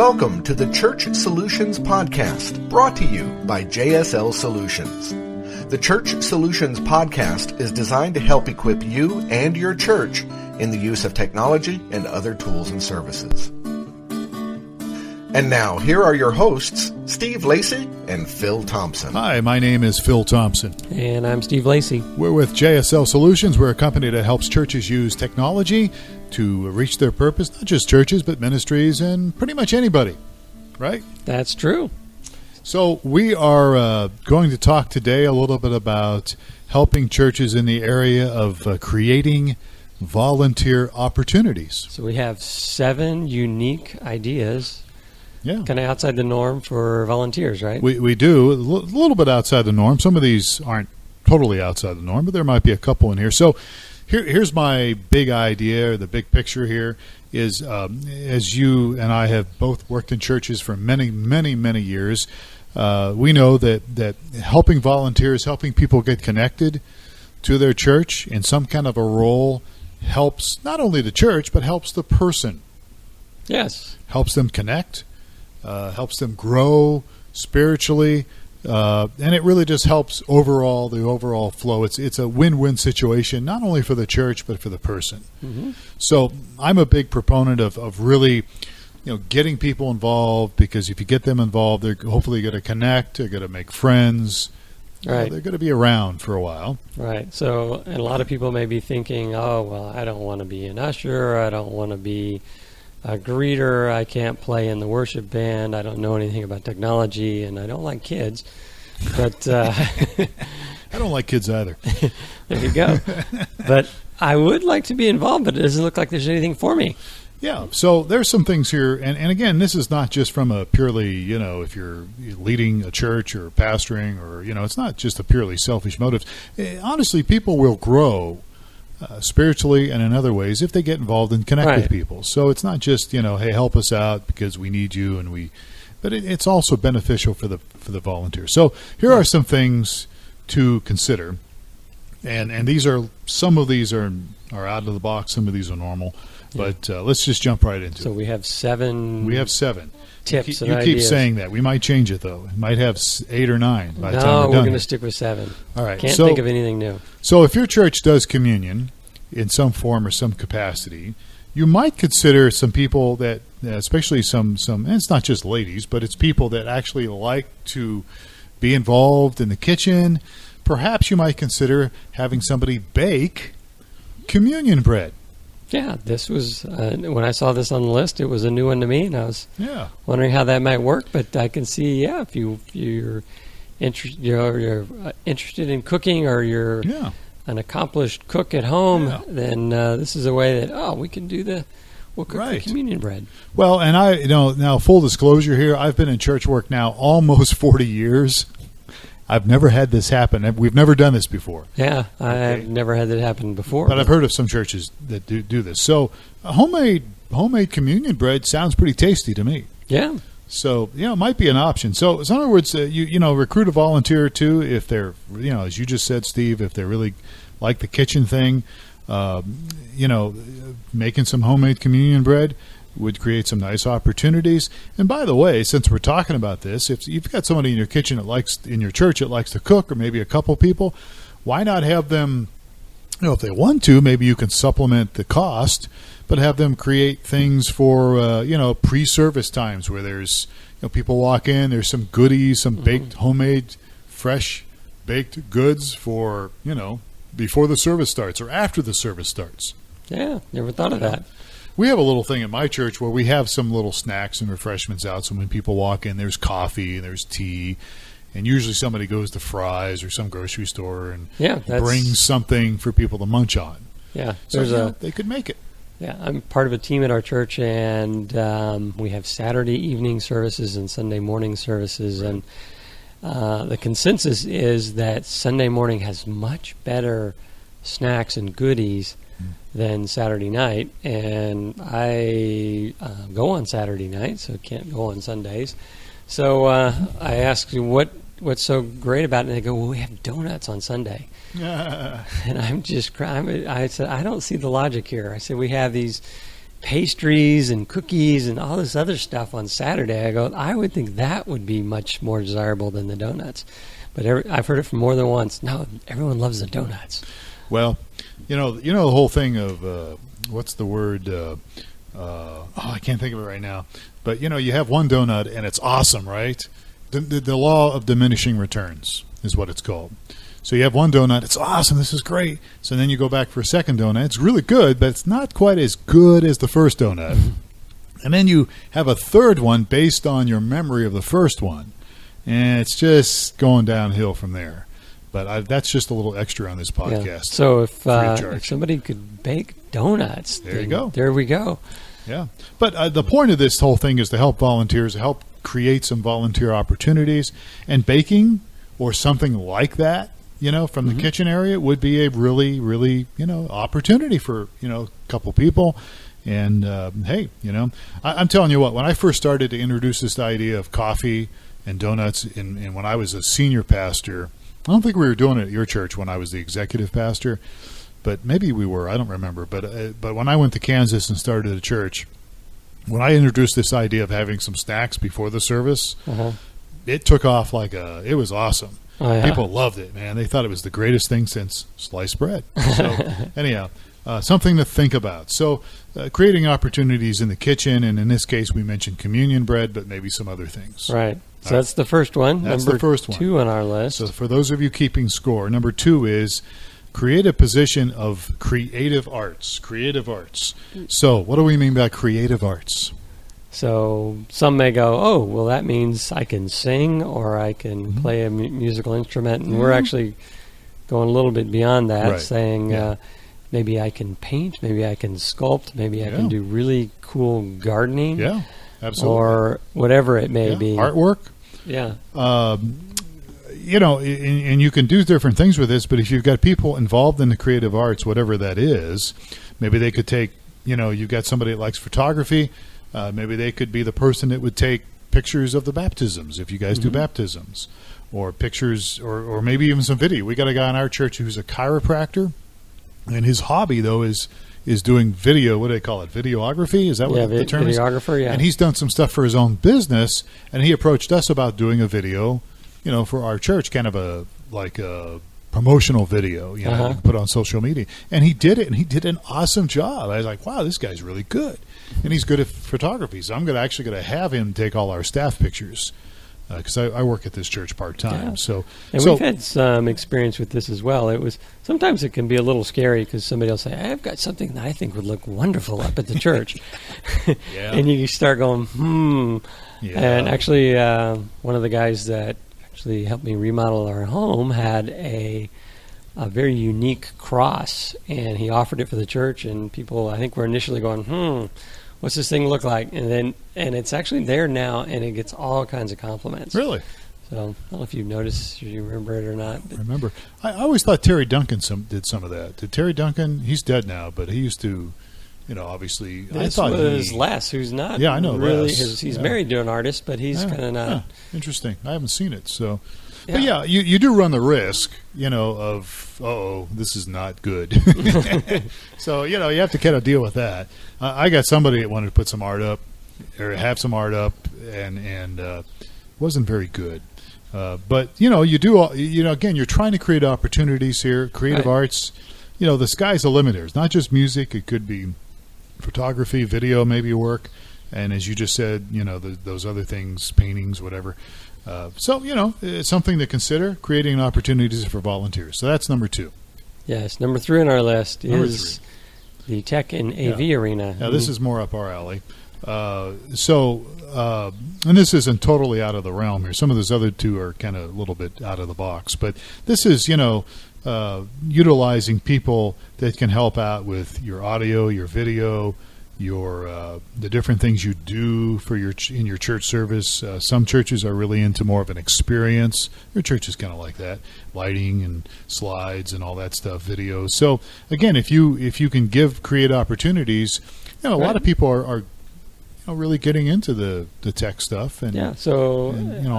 Welcome to the Church Solutions Podcast, brought to you by JSL Solutions. The Church Solutions Podcast is designed to help equip you and your church in the use of technology and other tools and services. And now, here are your hosts, Steve Lacy and Phil Thompson. Hi, my name is Phil Thompson. And I'm Steve Lacy. We're with JSL Solutions. We're a company that helps churches use technology to reach their purpose, not just churches, but ministries and pretty much anybody, right? That's true. So we are going to talk today a little bit about helping churches in the area of creating volunteer opportunities. So we have 7 unique ideas, kind of outside the norm for volunteers, right? We do, a little bit outside the norm. Some of these aren't totally outside the norm, but there might be a couple in here. So here's my big idea, or the big picture here is, as you and I have both worked in churches for many, many, many years, we know that helping volunteers, helping people get connected to their church in some kind of a role helps not only the church, but helps the person. Yes. Helps them connect, helps them grow spiritually, and it really just helps the overall flow. It's a win-win situation, not only for the church, but for the person. Mm-hmm. So I'm a big proponent of really, getting people involved, because if you get them involved, they're hopefully going to connect, they're going to make friends, right? They're going to be around for a while. Right. So, and a lot of people may be thinking, oh, well, I don't want to be an usher, I don't want to be a greeter, I can't play in the worship band, I don't know anything about technology, and I don't like kids. But I don't like kids either. There you go. But I would like to be involved, but it doesn't look like there's anything for me. Yeah, so there's some things here, and again, this is not just from a purely, if you're leading a church or pastoring, or, it's not just a purely selfish motive. Honestly, people will grow spiritually and in other ways if they get involved and connect with people. So it's not just, hey, help us out because we need you, but it's also beneficial for the volunteers. So here are some things to consider, and some of these are out of the box, some of these are normal. But let's just jump right into it. So we have 7. We have 7 tips. You keep saying that. We might change it though. It might have 8 or 9 by the time we're done. No, we're going to stick with 7. All right. Can't think of anything new. So if your church does communion in some form or some capacity, you might consider some people that, especially some, and it's not just ladies, but it's people that actually like to be involved in the kitchen. Perhaps you might consider having somebody bake communion bread. Yeah, this was, when I saw this on the list, it was a new one to me, and I was wondering how that might work, but I can see, if you're interested in cooking, or you're an accomplished cook at home, then this is a way that, we can we'll cook the communion bread. Well, and now full disclosure here, I've been in church work now almost 40 years. I've never had this happen. We've never done this before. Yeah, I've never had that happen before. But I've heard of some churches that do this. So homemade communion bread sounds pretty tasty to me. Yeah. So, it might be an option. So, in other words, recruit a volunteer too if they're, as you just said, Steve, if they really like the kitchen thing, making some homemade communion bread would create some nice opportunities. And by the way, since we're talking about this, if you've got somebody in your kitchen in your church that likes to cook, or maybe a couple people, why not have them, if they want to, maybe you can supplement the cost, but have them create things for, pre-service times where there's, people walk in, there's some goodies, some baked, homemade, fresh baked goods for, before the service starts or after the service starts. Yeah, never thought of that. We have a little thing at my church where we have some little snacks and refreshments out. So when people walk in, there's coffee and there's tea. And usually somebody goes to Fry's or some grocery store and brings something for people to munch on. Yeah. So they could make it. Yeah, I'm part of a team at our church, and we have Saturday evening services and Sunday morning services. Right. And the consensus is that Sunday morning has much better snacks and goodies than Saturday night, and I go on Saturday night, so can't go on Sundays. So I asked you what's so great about it, and they go, well, we have donuts on Sunday. And I'm just crying. I said, I don't see the logic here. I said, we have these pastries and cookies and all this other stuff on Saturday, I go, I would think that would be much more desirable than the donuts. But I've heard it from more than once. No, everyone loves the donuts. Well, you know the whole thing of what's the word? I can't think of it right now. But you have one donut and it's awesome, right? The law of diminishing returns is what it's called. So you have one donut, it's awesome, this is great. So then you go back for a second donut, it's really good, but it's not quite as good as the first donut. And then you have a third one based on your memory of the first one. And it's just going downhill from there. But that's just a little extra on this podcast. Yeah. So if somebody could bake donuts, there you go. There we go. Yeah. But the point of this whole thing is to help volunteers, help create some volunteer opportunities. And baking or something like that, from the kitchen area would be a really, really, opportunity for, a couple people. And, hey, I'm telling you what, when I first started to introduce this idea of coffee and donuts, and when I was a senior pastor, I don't think we were doing it at your church when I was the executive pastor, but maybe we were. I don't remember. But when I went to Kansas and started a church, when I introduced this idea of having some snacks before the service, it took off it was awesome. Oh, yeah. People loved it, man. They thought it was the greatest thing since sliced bread. So anyhow, something to think about. So creating opportunities in the kitchen, and in this case we mentioned communion bread, but maybe some other things. Right. So that's the first one. That's number the first one. 2 on our list. So for those of you keeping score, number 2 is create a position of creative arts. Creative arts. So what do we mean by creative arts? So some may go, oh, well, that means I can sing or I can play a musical instrument. And we're actually going a little bit beyond that, saying maybe I can paint, maybe I can sculpt, maybe I can do really cool gardening. Yeah, absolutely. Or whatever it may be. Artwork. Yeah. And you can do different things with this, but if you've got people involved in the creative arts, whatever that is, maybe they could take, you've got somebody that likes photography. Maybe they could be the person that would take pictures of the baptisms, if you guys do baptisms, or pictures, or maybe even some video. We got a guy in our church who's a chiropractor, and his hobby, though, is doing video. What do they call it? Videography? Is that what the term is? Videographer, yeah. And he's done some stuff for his own business, and he approached us about doing a video, for our church, kind of a promotional video, you can put on social media. And he did it, and he did an awesome job. I was like, wow, this guy's really good. And he's good at photography, so I'm actually going to have him take all our staff pictures because I work at this church part-time. Yeah. We've had some experience with this as well. Sometimes it can be a little scary because somebody will say, I've got something that I think would look wonderful up at the church. And you start going, Yeah. And actually, one of the guys that actually helped me remodel our home had a very unique cross, and he offered it for the church, and people, I think, were initially going, what's this thing look like? And it's actually there now, and it gets all kinds of compliments. Really? So I don't know if you noticed, or you remember it or not. I remember. I always thought Terry Duncan did some of that. Did Terry Duncan? He's dead now, but he used to, obviously. This was Les, who's not. Yeah, I know. Really, he's married to an artist, but he's kind of not. Interesting. I haven't seen it, so. Yeah. But you do run the risk, of, this is not good. So, you have to kind of deal with that. I got somebody that wanted to put some art up, or have some art up, and wasn't very good. But, you do, again, you're trying to create opportunities here, creative arts. The sky's the limit. It's not just music. It could be photography, video, maybe work. And as you just said, those other things, paintings, whatever. So, it's something to consider, creating opportunities for volunteers. So that's number 2. Yes. Number 3 on our list is the tech and AV arena. Now, this is more up our alley. And this isn't totally out of the realm here. Some of those other 2 are kind of a little bit out of the box. But this is, utilizing people that can help out with your audio, your video, your the different things you do for in your church service. Some churches are really into more of an experience. Your church is kind of like that, lighting and slides and all that stuff, videos. So again, if you can create opportunities, a lot of people are really getting into the tech stuff and on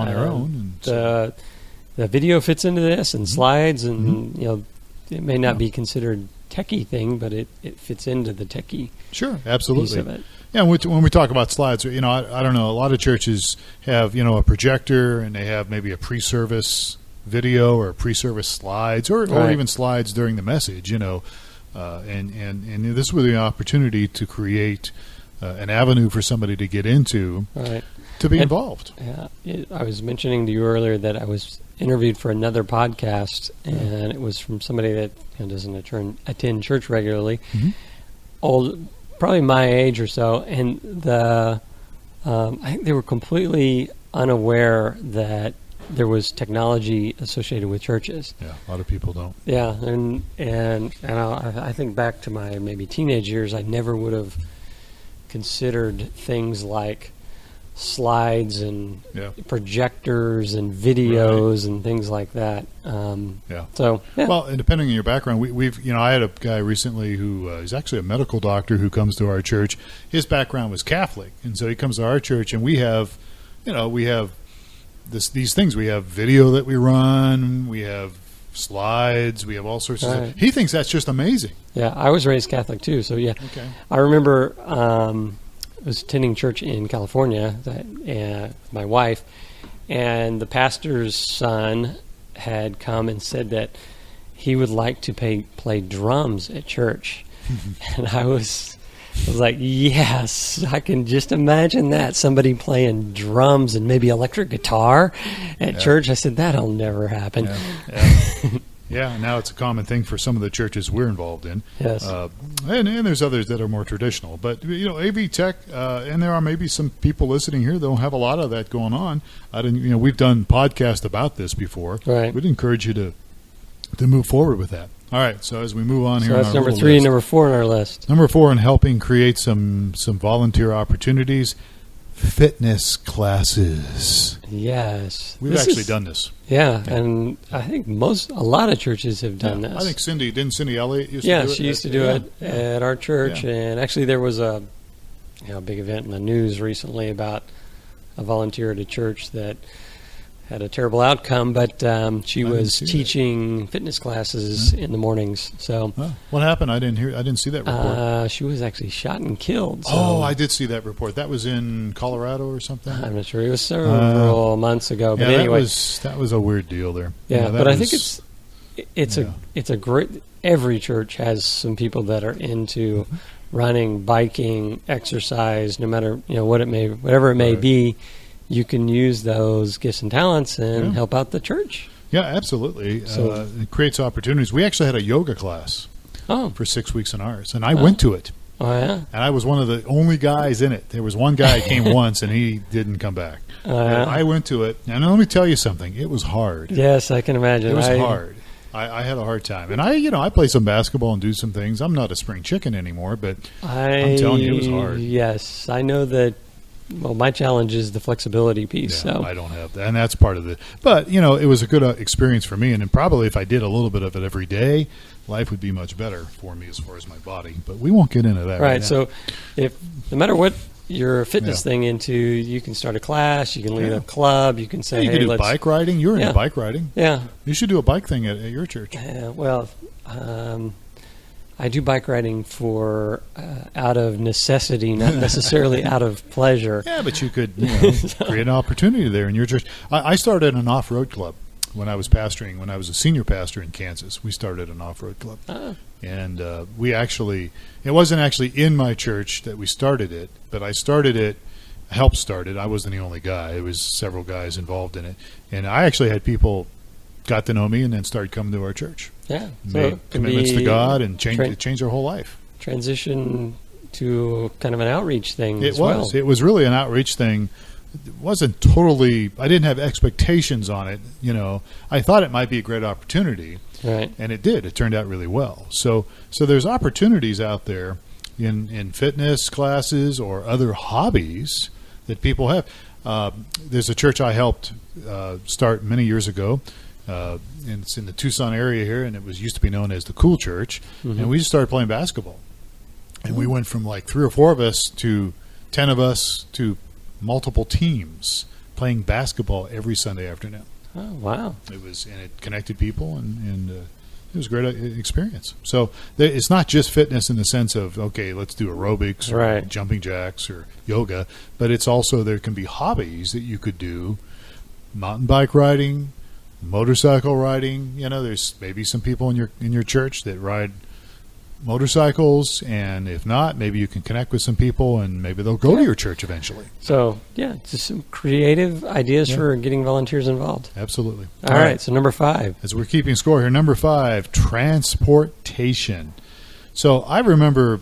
their own. And the video fits into this, and slides, and it may not be considered techie thing, but it fits into the techie Sure, absolutely. piece of it. Yeah, when we talk about slides, I don't know, a lot of churches have, a projector, and they have maybe a pre-service video or pre-service slides or Right. even slides during the message, and this would be an opportunity to create an avenue for somebody to get into, Right. to be involved. Yeah, I was mentioning to you earlier that I was interviewed for another podcast, and it was from somebody that doesn't attend church regularly, old, probably my age or so, and I think they were completely unaware that there was technology associated with churches. Yeah, a lot of people don't. Yeah, and I think back to my maybe teenage years, I never would have considered things like slides and projectors and videos and things like that. So, well, and depending on your background, I had a guy recently who is actually a medical doctor who comes to our church. His background was Catholic, and so he comes to our church, and we have these things. We have video that we run. We have slides. We have all sorts of stuff. He thinks that's just amazing. Yeah, I was raised Catholic too, so yeah. Okay. I remember I was attending church in California with my wife, and the pastor's son had come and said that he would like to play drums at church. And I was like, yes, I can just imagine that, somebody playing drums and maybe electric guitar at church. I said, that'll never happen. Yeah, now it's a common thing for some of the churches we're involved in. Yes. And there's others that are more traditional. But, AV Tech, and there are maybe some people listening here that don't have a lot of that going on. We've done podcasts about this before. Right. We'd encourage you to move forward with that. All right, so as we move on here. So that's number 3 and number 4 on our list. Number 4, in helping create some volunteer opportunities, fitness classes. Yes. We've actually done this. Yeah, and I think a lot of churches have done this. I think Cindy Elliott used to do it? Yeah, she used to do it at our church, and actually there was a big event in the news recently about a volunteer at a church that had a terrible outcome, but she was teaching fitness classes in the mornings. So what happened? I didn't see that report. She was actually shot and killed. So oh, I did see that report. That was in Colorado or something. I'm not sure. It was several months ago. But anyway, that was a weird deal there. Yeah, but I think it's a great. Every church has some people that are into running, biking, exercise, no matter whatever it may be. You can use those gifts and talents and help out the church. Yeah, absolutely. So, it creates opportunities. We actually had a yoga class for 6 weeks in ours, and I went to it. Oh, yeah? And I was one of the only guys in it. There was one guy who came once, and he didn't come back. I went to it, and let me tell you something. It was hard. Yes, I can imagine. It was hard. I had a hard time. And I play some basketball and do some things. I'm not a spring chicken anymore, but I'm telling you, it was hard. Yes, I know that. Well, my challenge is the flexibility piece. Yeah, so I don't have that, and that's part of it. But it was a good experience for me, and then probably if I did a little bit of it every day, life would be much better for me as far as my body. But we won't get into that. Right. So, no matter what your fitness thing into, you can start a class, you can lead a club, you can say, you can do bike riding. You're into bike riding. Yeah. You should do a bike thing at your church. I do bike riding for out of necessity, not necessarily out of pleasure. Yeah, but you could create an opportunity there in your church. I started an off-road club when I was pastoring. When I was a senior pastor in Kansas, we started an off-road club. And it wasn't actually in my church that we started it, but I started it, helped start it. I wasn't the only guy. There was several guys involved in it. And I actually had people got to know me and then started coming to our church. Yeah, made commitments to God and changed their whole life. Transition to kind of an outreach thing. It was really an outreach thing. It wasn't totally. I didn't have expectations on it. I thought it might be a great opportunity, right? And it did. It turned out really well. So there's opportunities out there in fitness classes or other hobbies that people have. There's a church I helped start many years ago. And it's in the Tucson area here, and it used to be known as the Cool Church. And we just started playing basketball. And we went from like 3 or 4 of us to 10 of us to multiple teams playing basketball every Sunday afternoon. Oh, wow. And it connected people, and was a great experience. So it's not just fitness in the sense of, okay, let's do aerobics or jumping jacks or yoga, but it's also there can be hobbies that you could do, mountain bike riding, motorcycle riding. There's maybe some people in your church that ride motorcycles, and if not, maybe you can connect with some people and maybe they'll go to your church eventually. So just some creative ideas for getting volunteers involved. Absolutely. All right, so number 5. As we're keeping score here, number 5, transportation. So I remember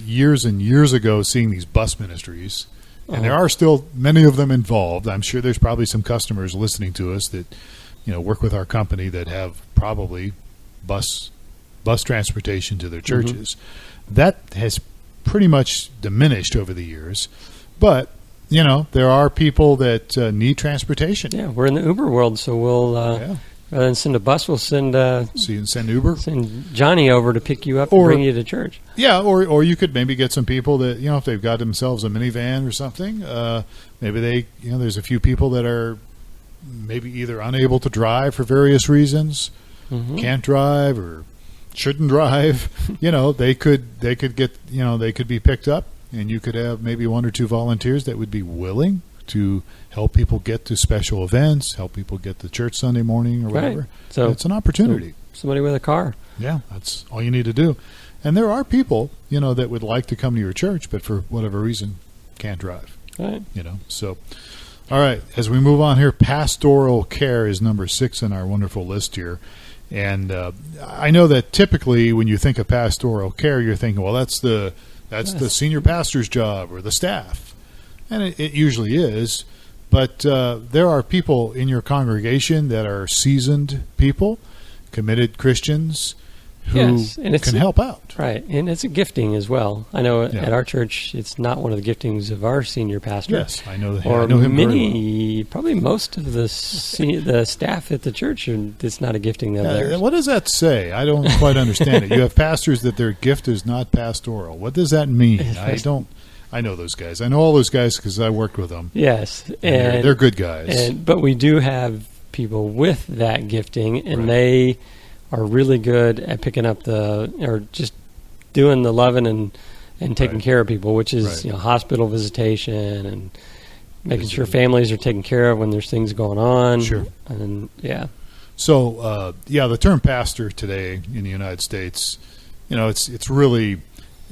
years and years ago seeing these bus ministries, and there are still many of them involved. I'm sure there's probably some customers listening to us that work with our company that have probably bus transportation to their churches. That has pretty much diminished over the years. But, there are people that need transportation. Yeah, we're in the Uber world, so we'll, rather than send a bus, we'll send Uber? Send Johnny over to pick you up and bring you to church. Yeah, or you could maybe get some people that, if they've got themselves a minivan or something, maybe they, there's a few people that are maybe either unable to drive for various reasons, can't drive or shouldn't drive, they could get, they could be picked up, and you could have maybe 1 or 2 volunteers that would be willing to help people get to special events, help people get to church Sunday morning or whatever. So it's an opportunity. Somebody with a car. Yeah, that's all you need to do. And there are people, that would like to come to your church, but for whatever reason can't drive. Right. So, all right, as we move on here, pastoral care is number 6 in our wonderful list here. And I know that typically when you think of pastoral care, you're thinking, well, that's the senior pastor's job or the staff. And it usually is. But there are people in your congregation that are seasoned people, committed Christians, who can help out. Right, and it's a gifting as well. I know at our church, it's not one of the giftings of our senior pastor. Yes, I know that. Or I know him many, probably most of the staff at the church, it's not a gifting of theirs. What does that say? I don't quite understand it. You have pastors that their gift is not pastoral. What does that mean? I know those guys. I know all those guys because I worked with them. Yes, and they're good guys. But we do have people with that gifting, and they are really good at picking up or just doing the loving and taking care of people, which is hospital visitation and making sure families are taken care of when there's things going on. Sure. And So the term pastor today in the United States, it's really,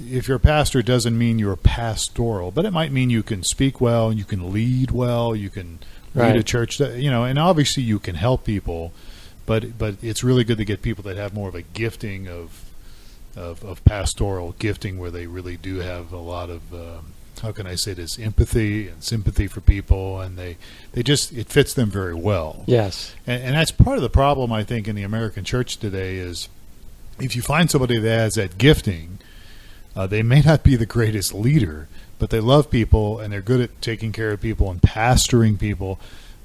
if you're a pastor, it doesn't mean you're pastoral, but it might mean you can speak well, you can lead well, you can lead a church, and obviously you can help people. But it's really good to get people that have more of a gifting of pastoral gifting, where they really do have a lot of how can I say this, empathy and sympathy for people, and it fits them very well. Yes, and that's part of the problem, I think, in the American church today is if you find somebody that has that gifting, they may not be the greatest leader, but they love people and they're good at taking care of people and pastoring people.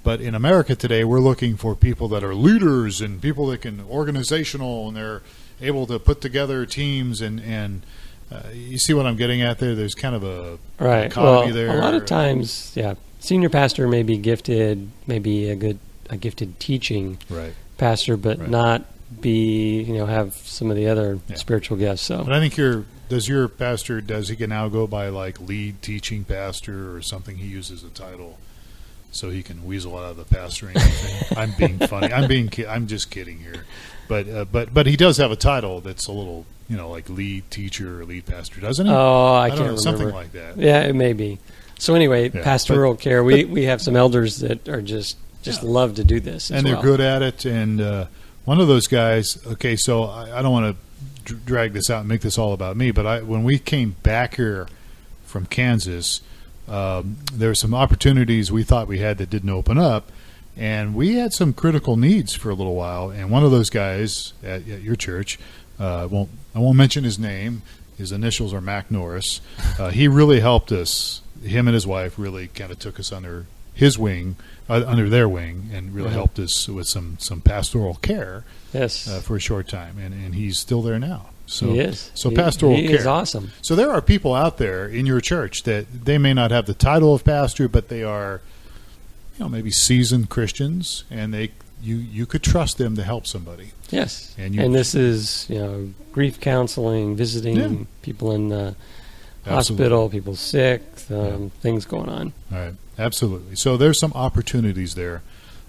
But in America today, we're looking for people that are leaders and people that can organizational, and they're able to put together teams. And you see what I'm getting at there? There's kind of a dichotomy there. A lot of times, senior pastor may be gifted, maybe a gifted teaching pastor, but not be have some of the other spiritual gifts. So, but I think does your pastor he can now go by like lead teaching pastor or something? He uses a title so he can weasel out of the pastoring thing. I'm being funny. I'm just kidding here. But he does have a title that's a little, like lead teacher or lead pastor, doesn't he? Oh, I can't remember. Something like that. Yeah, it may be. So anyway, pastoral care. We have some elders that are just love to do this, and they're good at it. And one of those guys. Okay, so I don't want to drag this out and make this all about me, but when we came back here from Kansas, there were some opportunities we thought we had that didn't open up, and we had some critical needs for a little while. And one of those guys at your church, I won't mention his name. His initials are Mac Norris. He really helped us. Him and his wife really kind of took us under his wing, under their wing, and really helped us with some pastoral care. Yes, for a short time, and he's still there now. So, he is. So pastoral care is awesome. So there are people out there in your church that they may not have the title of pastor, but they are, maybe seasoned Christians, and you could trust them to help somebody. Yes, and this is grief counseling, visiting people in the hospital, people sick, things going on. All right, absolutely. So there's some opportunities there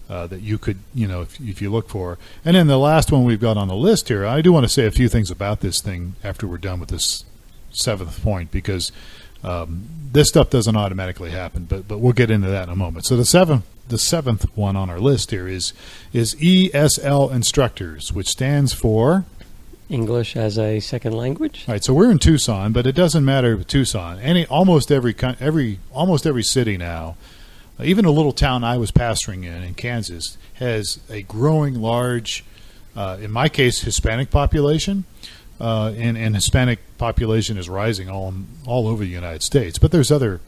that you could, if you look for. And then the last one we've got on the list here, I do want to say a few things about this thing after we're done with this 7th point, because this stuff doesn't automatically happen, but we'll get into that in a moment. So the seventh one on our list here is ESL Instructors, which stands for English as a Second Language. All right, so we're in Tucson, but it doesn't matter with Tucson. Almost every city now, even a little town I was pastoring in Kansas, has a growing large, in my case, Hispanic population. And Hispanic population is rising all over the United States. But there's other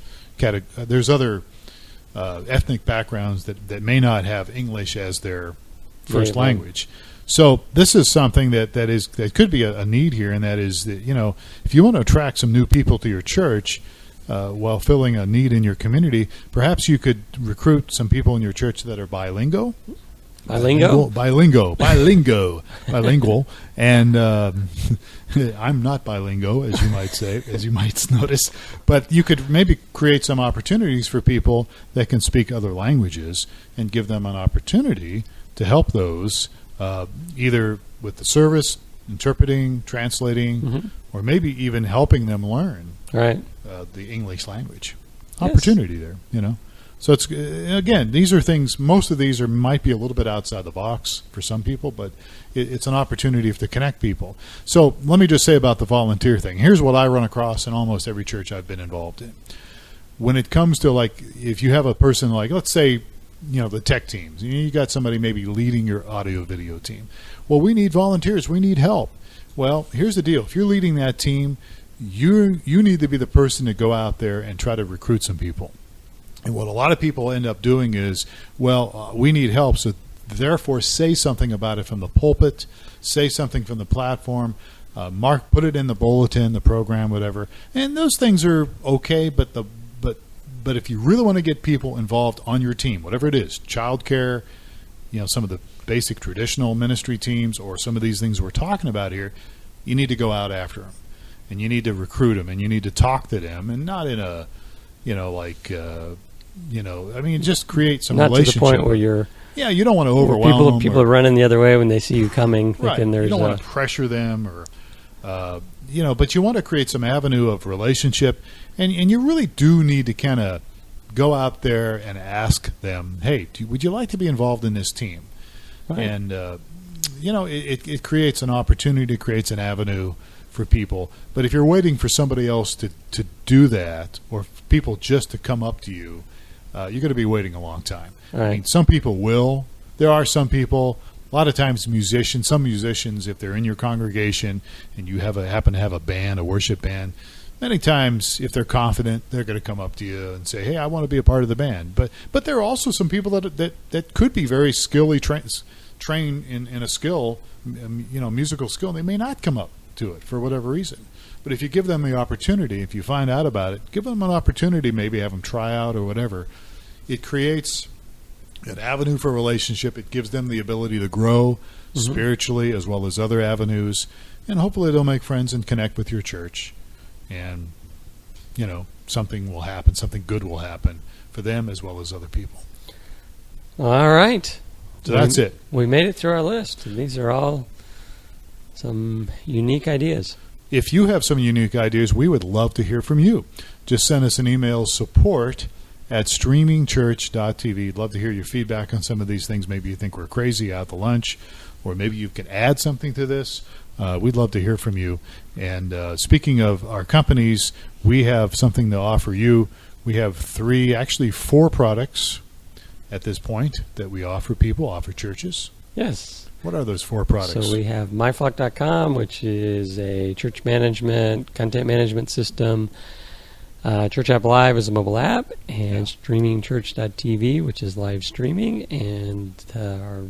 ethnic backgrounds that may not have English as their first language. So this is something that could be a need here, and that is that if you want to attract some new people to your church while filling a need in your community, perhaps you could recruit some people in your church that are bilingual. Bilingual. And I'm not bilingual, as you might say, as you might notice. But you could maybe create some opportunities for people that can speak other languages and give them an opportunity to help those, either with the service, interpreting, translating, or maybe even helping them learn the English language. Opportunity there, So it's, again, these are things, most of these might be a little bit outside the box for some people, but it's an opportunity to connect people. So let me just say about the volunteer thing. Here's what I run across in almost every church I've been involved in. When it comes to, like, if you have a person like, let's say, the tech teams, you got somebody maybe leading your audio video team. Well, we need volunteers. We need help. Well, here's the deal. If you're leading that team, you need to be the person to go out there and try to recruit some people. And what a lot of people end up doing is, we need help, so therefore say something about it from the pulpit, say something from the platform, put it in the bulletin, the program, whatever. And those things are okay, but if you really want to get people involved on your team, whatever it is, childcare, some of the basic traditional ministry teams, or some of these things we're talking about here, you need to go out after them, and you need to recruit them, and you need to talk to them, and not in a, just create some relationship. Not to the point where you're... Yeah, you don't want to overwhelm them. People are running the other way when they see you coming. Thinking there's you don't want to pressure them, or but you want to create some avenue of relationship, and you really do need to kind of go out there and ask them, hey, would you like to be involved in this team? Right. And it creates an opportunity, creates an avenue for people. But if you're waiting for somebody else to do that, or people just to come up to you, you're going to be waiting a long time. Right. I mean, some people will. There are some people. A lot of times, some musicians, if they're in your congregation and you happen to have a band, a worship band, many times, if they're confident, they're going to come up to you and say, "Hey, I want to be a part of the band." But there are also some people that could be very trained in a skill, musical skill. And they may not come up to it for whatever reason. But if you give them the opportunity, if you find out about it, give them an opportunity, maybe have them try out or whatever. It creates an avenue for relationship. It gives them the ability to grow spiritually as well as other avenues. And hopefully they'll make friends and connect with your church. And, something will happen, something good will happen for them as well as other people. All right. So that's it. We made it through our list. These are all some unique ideas. If you have some unique ideas, we would love to hear from you. Just send us an email, support@StreamingChurch.tv. Love to hear your feedback on some of these things. Maybe you think we're crazy out to lunch, or maybe you can add something to this. We'd love to hear from you. And speaking of our companies, we have something to offer you. We have 4 products at this point that we offer churches. Yes. What are those 4 products? So we have myflock.com, which is a church management, content management system. Church App Live is a mobile app, and StreamingChurch.tv, which is live streaming. And our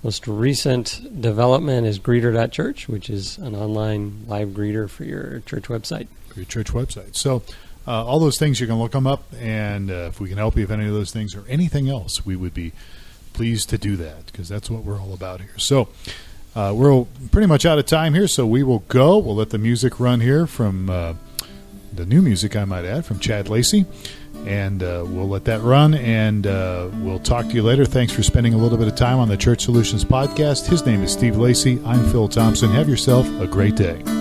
most recent development is Greeter.church, which is an online live greeter for your church website. So all those things, you can look them up, and if we can help you with any of those things or anything else, we would be please to do that, because that's what we're all about here. So we're pretty much out of time here, so we will go. We'll let the music run here from the new music, I might add, from Chad Lacy. And we'll let that run, and we'll talk to you later. Thanks for spending a little bit of time on the Church Solutions podcast. His name is Steve Lacy. I'm Phil Thompson. Have yourself a great day.